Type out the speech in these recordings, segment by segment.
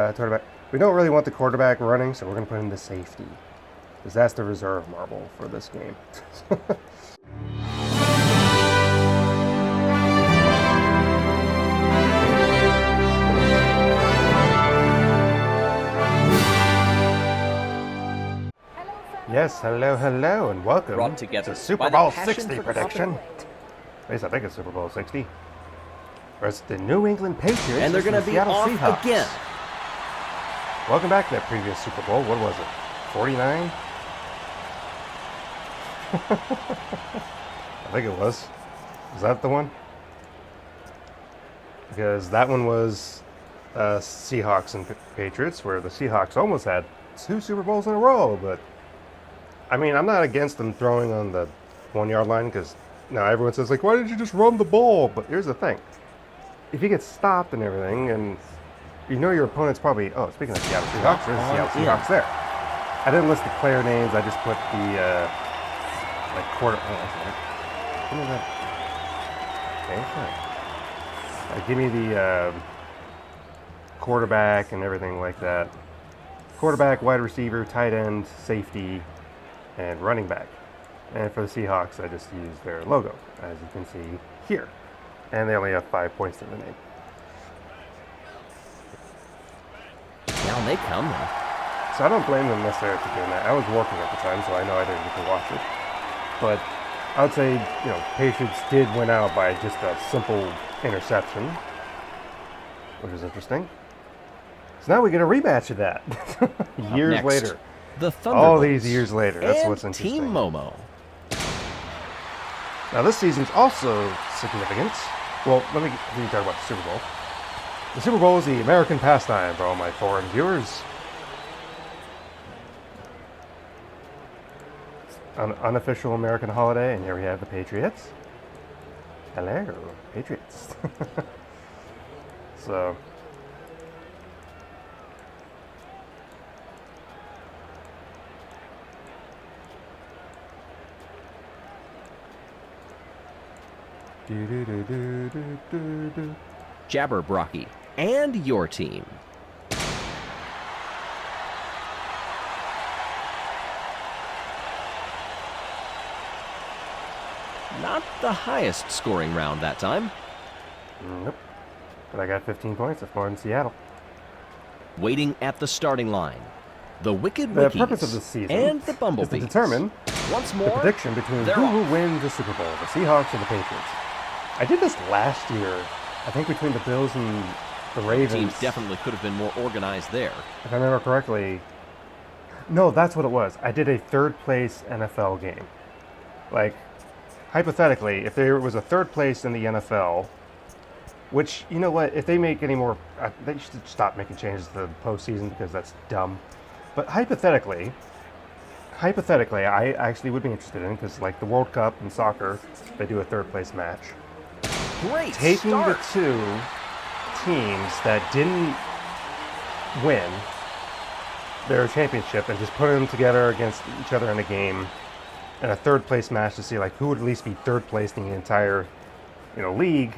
Quarterback. We don't really want the quarterback running, so we're going to put him to safety. Because that's the reserve marble for this game. Yes, hello, and welcome Brought together to Super Bowl 60 prediction. At least I think it's Super Bowl 60. Versus the New England Patriots and they're going to be Seattle off Seahawks. Again. Welcome back to that previous Super Bowl. What was it? 49? I think it was. Was that the one? Because that one was Seahawks and Patriots, where the Seahawks almost had 2 Super Bowls in a row, but I mean, I'm not against them throwing on the 1-yard line because now everyone says, like, why did you just run the ball? But here's the thing. If you get stopped and everything, and you know your opponent's probably, oh, speaking of Seattle Seahawks, there's Seattle Seahawks there. I didn't list the player names. I just put the, like, quarter, what is that? Okay, fine. Give me the quarterback and everything like that. Quarterback, wide receiver, tight end, safety, and running back. And for the Seahawks, I just used their logo, as you can see here. And they only have 5 points in the name. Down they come. So I don't blame them necessarily for doing that. I was working at the time, so I know I didn't get to watch it. But I would say, you know, Patriots did win out by just a simple interception, which is interesting. So now we get a rematch of that. Years later. The Thunderbolts. All these years later. That's what's interesting. Team Momo. Now this season's also significant. Well, let me talk about the Super Bowl. The Super Bowl is the American pastime for all my foreign viewers. An unofficial American holiday, and here we have the Patriots. Hello, Patriots. So... Jawbreakers and your team. Not the highest scoring round that time. Nope. But I got 15 points. That's more than Seattle. Waiting at the starting line. The Wickies The purpose of the season and the Bumblebees. is to determine once more, the prediction between who wins the Super Bowl, the Seahawks or the Patriots. I did this last year, I think between the Bills and the Ravens. Teams definitely could have been more organized there. If I remember correctly. No, that's what it was. I did a third place NFL game. Like, hypothetically, if there was a third place in the NFL, which, you know what, if they make any more, they should stop making changes to the postseason because that's dumb. But hypothetically, I actually would be interested in, because like the World Cup in soccer, they do a third place match. Great Taking start. the 2 teams that didn't win their championship and just putting them together against each other in a game and a third place match to see like who would at least be third place in the entire, you know, league.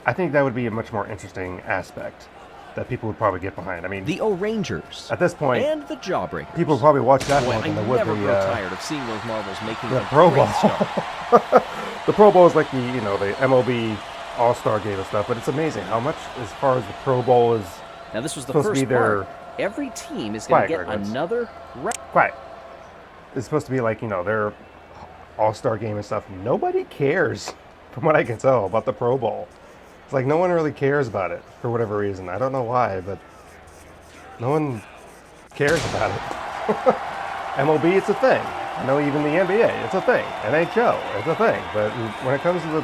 I think that would be a much more interesting aspect that people would probably get behind. I mean, the O'Rangers at this point, and the Jawbreakers. People would probably watch that Boy, more than they would never the grow tired of seeing those marbles making the a Pro great Bowl. start. The Pro Bowl is like the, you know, the MLB All-Star game and stuff, but it's amazing how much, as far as the Pro Bowl is. Now this was the supposed first to be their part. Every team is going to get another. Quiet. It's supposed to be like, you know, their All-Star game and stuff. Nobody cares, from what I can tell, about the Pro Bowl. It's like no one really cares about it for whatever reason. I don't know why, but no one cares about it. MLB, it's a thing. I know even the NBA, it's a thing. NHL, it's a thing. But when it comes to the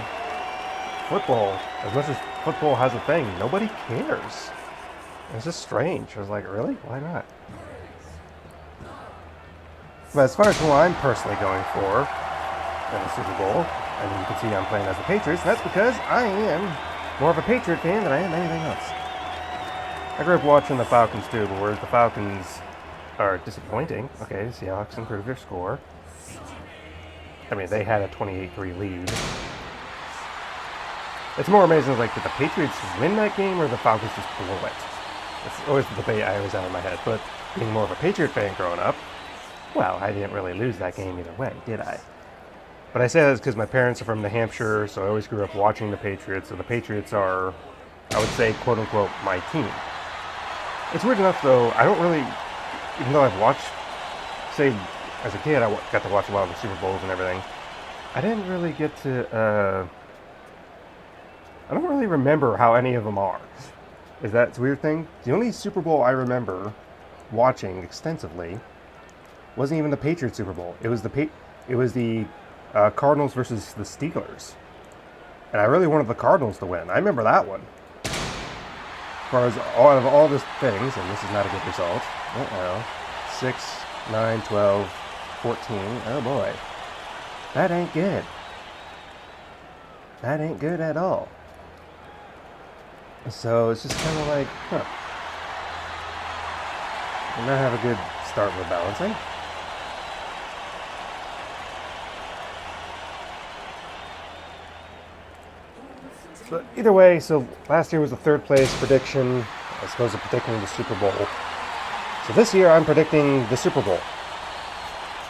football, as much as football has a thing, nobody cares. It's just strange. I was like, really? Why not? But as far as who I'm personally going for in the Super Bowl, and you can see I'm playing as the Patriots, that's because I am more of a Patriot fan than I am anything else. I grew up watching the Falcons too, but whereas the Falcons are disappointing, okay, the Seahawks improved their score. I mean, they had a 28-3 lead. It's more amazing, like, did the Patriots win that game or the Falcons just blow it? It's always the debate I always have in my head. But being more of a Patriot fan growing up, well, I didn't really lose that game either way, did I? But I say that because my parents are from New Hampshire, so I always grew up watching the Patriots. So the Patriots are, I would say, quote unquote, my team. It's weird enough, though, I don't really, even though I've watched, say, as a kid, I got to watch a lot of the Super Bowls and everything, I didn't really get to, I don't really remember how any of them are. Is that a weird thing? The only Super Bowl I remember watching extensively wasn't even the Patriots Super Bowl. It was the Cardinals versus the Steelers. And I really wanted the Cardinals to win. I remember that one. As far as out of all the things, and this is not a good result. 6, 9, 12, 14. Oh boy. That ain't good. That ain't good at all. So it's just kind of like, Did not have a good start with balancing. But either way, so last year was the third place prediction, as opposed to predicting the Super Bowl. So this year I'm predicting the Super Bowl.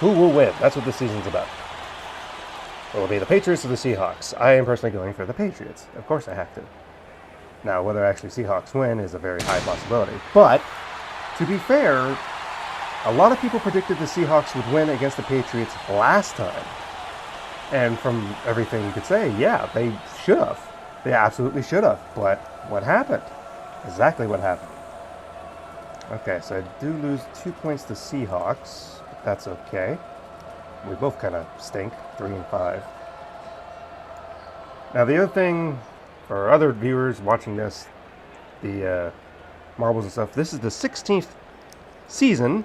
Who will win? That's what the season's about. Will it be the Patriots or the Seahawks? I am personally going for the Patriots. Of course I have to. Now, whether actually Seahawks win is a very high possibility. But, to be fair, a lot of people predicted the Seahawks would win against the Patriots last time. And from everything you could say, yeah, they should have. They absolutely should have. But what happened? Exactly what happened. Okay, so I do lose 2 points to Seahawks. But that's okay. We both kind of stink, 3 and 5. Now the other thing, for other viewers watching this, the marbles and stuff, this is the 16th season,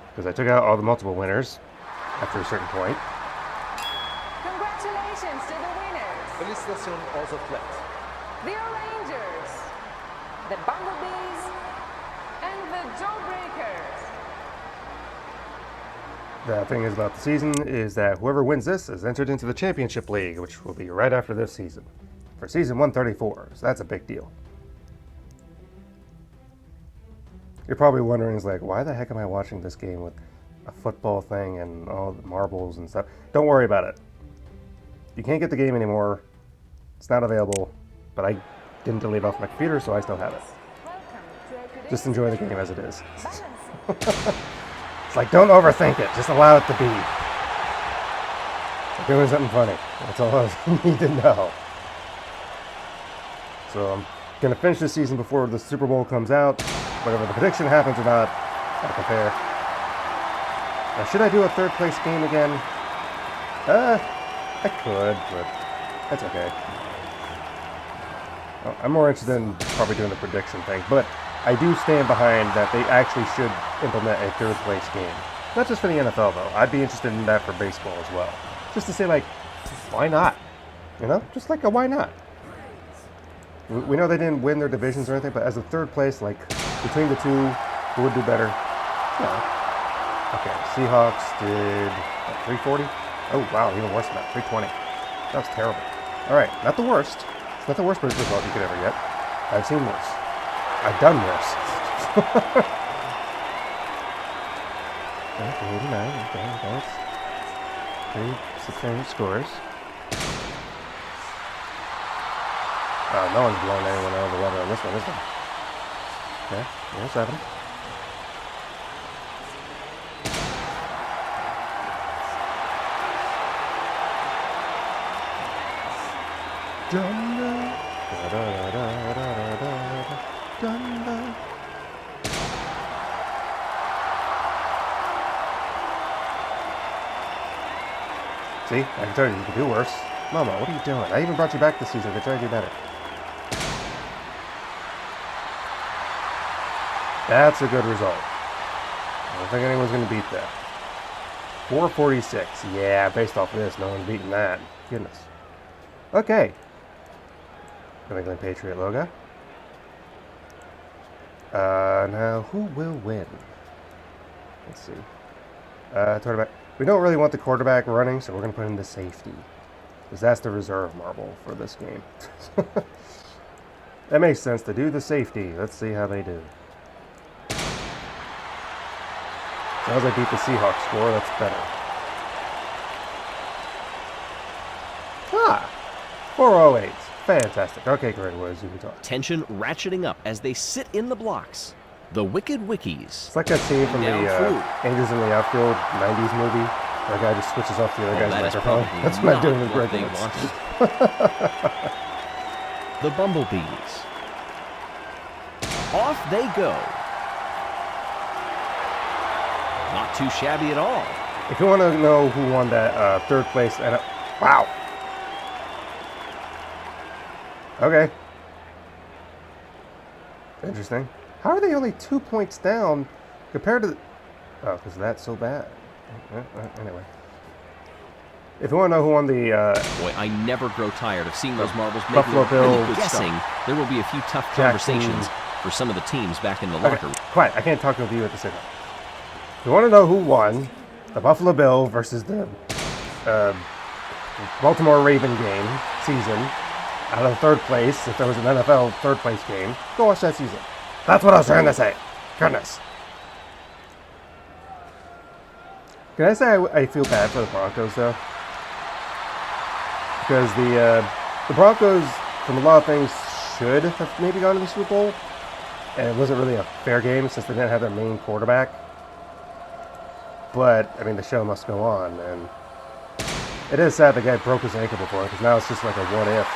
because I took out all the multiple winners after a certain point. Congratulations to the winners. Félicitations aux athlètes. The Rangers, the Bumblebees, and the Jawbreakers. The thing is about the season is that whoever wins this is entered into the Championship League, which will be right after this season, for season 134, so that's a big deal. You're probably wondering, like, why the heck am I watching this game with a football thing and all the marbles and stuff? Don't worry about it. You can't get the game anymore. It's not available, but I didn't delete it off my computer, so I still have it. Just enjoy the game as it is. It's like, don't overthink it. Just allow it to be. We're doing something funny. That's all I need to know. So I'm going to finish this season before the Super Bowl comes out. Whether the prediction happens or not, I compare. Now, should I do a third place game again? I could, but that's okay. Well, I'm more interested in probably doing the prediction thing, but I do stand behind that they actually should implement a third place game. Not just for the NFL, though. I'd be interested in that for baseball as well. Just to say, like, why not? You know? Just like a why not? We know they didn't win their divisions or anything, but as a third place, like, between the two, who would do better? Yeah. Okay, Seahawks did, what, 340? Oh, wow, even worse than that, 320. That was terrible. All right, not the worst. It's not the worst result you could ever get. I've seen worse. I've done worse. Okay, 89, okay, that's 3 600 scores. No one's blown anyone out of the water on this one, is there? Okay, here's 7. See, I can tell you can do worse. Momo, what are you doing? I even brought you back this season to try to do better. That's a good result. I don't think anyone's going to beat that. 446. Yeah, based off of this, no one's beating that. Goodness. Okay. New England Patriot logo. Now, who will win? Let's see. Quarterback. We don't really want the quarterback running, so we're going to put in the safety. Because that's the reserve marble for this game. That makes sense to do the safety. Let's see how they do. As long as I beat the Seahawks score, that's better. Ah! 408. Fantastic. Okay, great. What is you talk? Tension ratcheting up as they sit in the blocks. The Wicked Wickies. It's like that scene from the Angels in the Outfield 90s movie. That guy just switches off the other guy's microphone. That's what I'm doing with Greg they Woods. wanted. The Bumblebees. Off they go. Not too shabby at all. If you want to know who won that third place, and wow. Okay. Interesting. How are they only 2 points down compared to the... Oh, because that's so bad. Anyway. If you want to know who won the... Boy, I never grow tired of seeing those marbles making Buffalo a Bills. good guessing. There will be a few tough conversations for some of the teams back in the locker room. Quiet, I can't talk with you at the same time. If you want to know who won the Buffalo Bill versus the Baltimore Raven game season out of third place, if there was an NFL third place game, go watch that season. That's what I was trying to say. Goodness. Can I say I feel bad for the Broncos, though? Because the Broncos, from a lot of things, should have maybe gone to the Super Bowl. And it wasn't really a fair game since they didn't have their main quarterback. But, I mean, the show must go on. And it is sad the guy broke his ankle before, because now it's just like a what-if.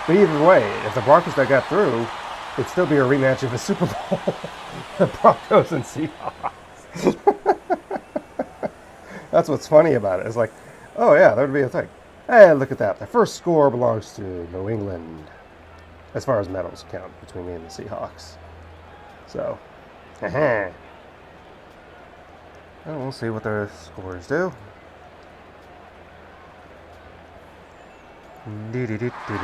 But either way, if the Broncos that got through, it'd still be a rematch of the Super Bowl. The Broncos and Seahawks. That's what's funny about it. It's like, oh yeah, that would be a thing. Hey, look at that. The first score belongs to New England. As far as medals count between me and the Seahawks. So, well, we'll see what their scores do. Congratulations to the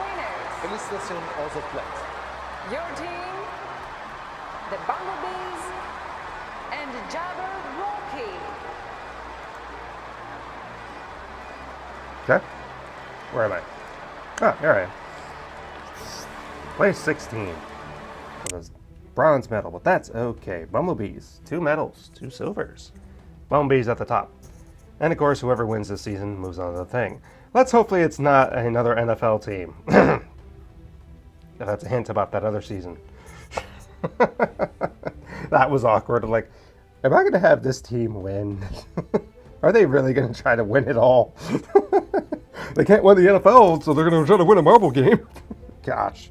winners. Félicitations aux athlètes. Your team, the Bumblebees, and Jawbreakers. Okay. Where am I? Oh, here I am. Place 16. For the bronze medal, but that's okay. Bumblebees, 2 medals, 2 silvers. Bumblebees at the top. And of course, whoever wins this season moves on to the thing. Let's hopefully it's not another NFL team. That's a hint about that other season. That was awkward. Like, am I going to have this team win? Are they really going to try to win it all? They can't win the NFL, so they're going to try to win a marble game. Gosh.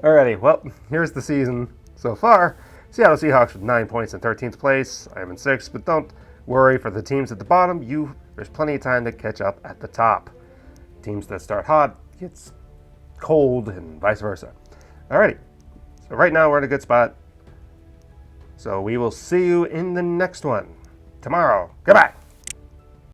Alrighty, well, here's the season so far. Seattle Seahawks with 9 points in 13th place. I am in 6th, but don't worry for the teams at the bottom. There's plenty of time to catch up at the top. Teams that start hot gets cold and vice versa. Alrighty, so right now we're in a good spot. So we will see you in the next one tomorrow. Goodbye.